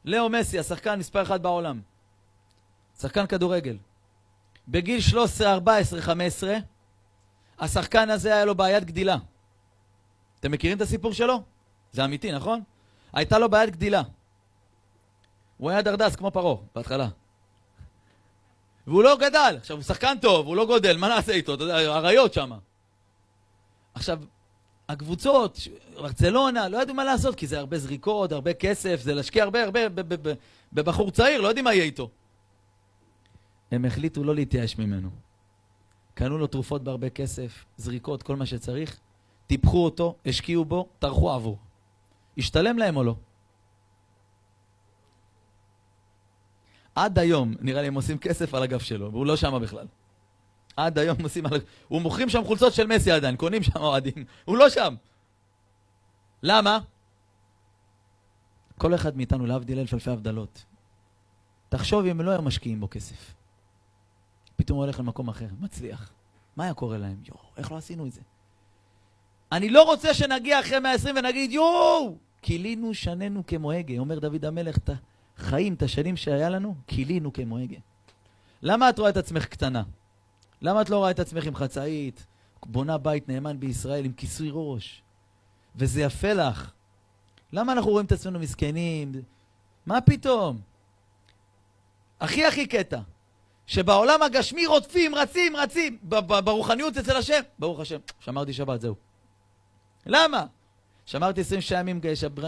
לאו מסי, השחקן מספר 1 בעולם. שחקן כדורגל. בגיל 13, 14, 15, השחקן הזה היה לו בעיית גדילה. אתם מכירים את הסיפור שלו? זה אמיתי, נכון? הייתה לו בעיית גדילה. הוא היה דרדס כמו פרו, בהתחלה. והוא לא גדל. עכשיו, הוא שחקן טוב, הוא לא גודל, מה נעשה איתו? אתה יודע, הרעיות שם. עכשיו, הקבוצות, ברצלונה, לא יודעים מה לעשות, כי זה הרבה זריקות, הרבה כסף, זה להשקיע הרבה בבחור צעיר, לא יודעים מה יהיה איתו. הם החליטו לא להתייאש ממנו. קנו לו תרופות בהרבה כסף, זריקות, כל מה שצריך, טיפחו אותו, השקיעו בו, טרחו עבור. השתלם להם או לא? עד היום, נראה לי, הם עושים כסף על הגב שלו, והוא לא שם בכלל. עד היום עושים על הגב. הוא מוכרים שם חולצות של מסי עדיין, קונים שם אוהדים. הוא לא שם. למה? כל אחד מאיתנו להבדיל אלף אלפי הבדלות. תחשוב אם לא היו משקיעים בו כסף. פתאום הוא הולך למקום אחר, מצליח. מה היה קורה להם? איך לא עשינו את זה? אני לא רוצה שנגיע אחרי 120 ונגיד, קילינו שננו כמו הגה. אומר דוד המלך, את החיים, את השנים שהיה לנו, קילינו כמו הגה. למה את רואה את עצמך קטנה? למה את לא רואה את עצמך עם חצאית, בונה בית נאמן בישראל עם כיסוי ראש? וזה יפה לך. למה אנחנו רואים את עצמנו מסכנים? מה פתאום? הכי קטע. שבעולם הגשמי רודפים, רצים. ברוחניות אצל השם. ברוך השם, שמרתי שבת, זהו. למה? שמרתי 20 ימים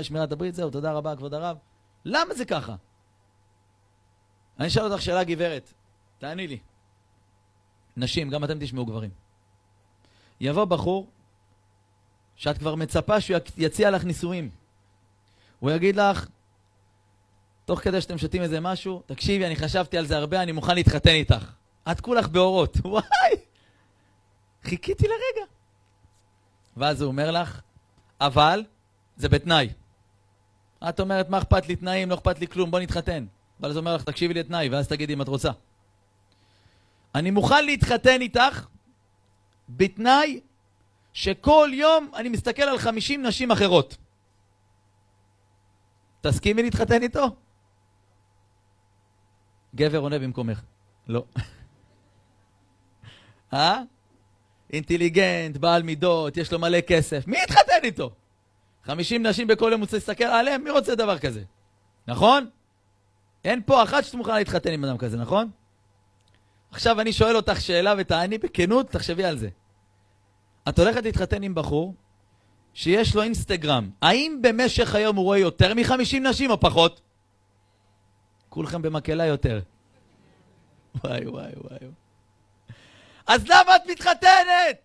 שמירת הברית, זהו, תודה רבה, כבוד הרב. למה זה ככה? אני אשאל אותך שאלה גברת, תעני לי. נשים, גם אתם תשמעו גברים. יבוא בחור שאת כבר מצפה שהוא יציע לך נישואים. הוא יגיד לך, תוך כדי שאתם שותים איזה משהו, תקשיבי, אני חשבתי על זה הרבה, אני מוכן להתחתן איתך. את כולך באורות. וואי! חיכיתי לרגע. ואז הוא אומר לך, אבל זה בתנאי. את אומרת, מה אכפת לי תנאים, לא אכפת לי כלום, בוא נתחתן. אבל אז הוא אומר לך, תקשיבי לי את תנאי, ואז תגידי אם את רוצה. אני מוכן להתחתן איתך, בתנאי שכל יום אני מסתכל על 50 נשים אחרות. תסכימי להתחתן איתו? גבר עונה במקומך. לא. אינטליגנט, בעל מידות, יש לו מלא כסף. מי יתחתן איתו? 50 נשים בכל יום רוצה להסתכל עליהם, מי רוצה דבר כזה? נכון? אין פה אחת שתמוכנה להתחתן עם אדם כזה, נכון? עכשיו אני שואל אותך שאלה ותעני בכנות, תחשבי על זה. את הולכת להתחתן עם בחור שיש לו אינסטגרם. האם במשך היום הוא רואה יותר מ-50 נשים או פחות? כולכם במקלה יותר. וואי. אז למה את מתחתנת?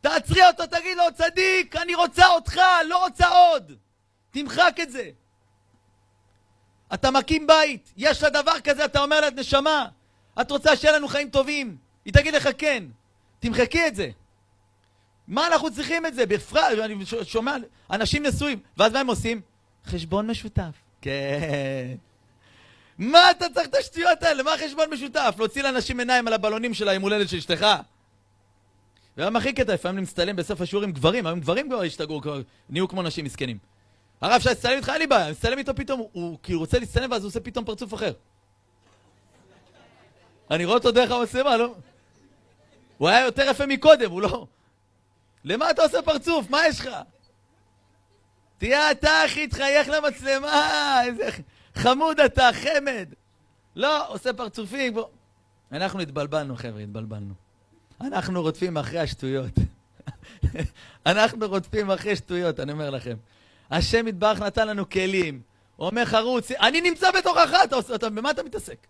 תעצרי אותו, תגיד לו, צדיק, אני רוצה אותך, לא רוצה עוד. תמחק את זה. אתה מקים בית, יש לה דבר כזה, אתה אומר לה, נשמה, את רוצה שיהיה לנו חיים טובים? היא תגיד לך כן. תמחקי את זה. מה אנחנו צריכים את זה? בפרט, אני שומע אנשים נשואים, ואז מה הם עושים? חשבון משותף. כן. מה אתה צריך את השטויות האלה? מה חשבון משותף? להוציא לאנשים עיניים על הבלונים של היום הולדת של אשתך. והם הכי קטע, לפעמים נמצטלם בסוף השיעור עם גברים, היום גברים כבר השתגעו, נהיו כמו נשים מסכנים. הרב שהצטלם איתך, אין לי בעיה, מצטלם איתו פתאום, הוא כאילו רוצה להצטלם ואז הוא עושה פתאום פרצוף אחר. אני רואה אותו דרך המצלמה, לא? הוא היה יותר יפה מקודם, הוא לא... למה אתה עושה פרצוף? מה יש לך? תהיה אתה אחי, תחייך למצלמה, איזה חמוד אתה, חמד. לא, עושה פרצופים. בוא. אנחנו התבלבלנו, חבר'ה, התבלבלנו. אנחנו רודפים אחרי השטויות. אנחנו רודפים אחרי שטויות, אני אומר לכם. השם יתברך נתן לנו כלים. הוא אומר חרוץ, אני נמצא בתוך אחת, במה אתה מתעסק?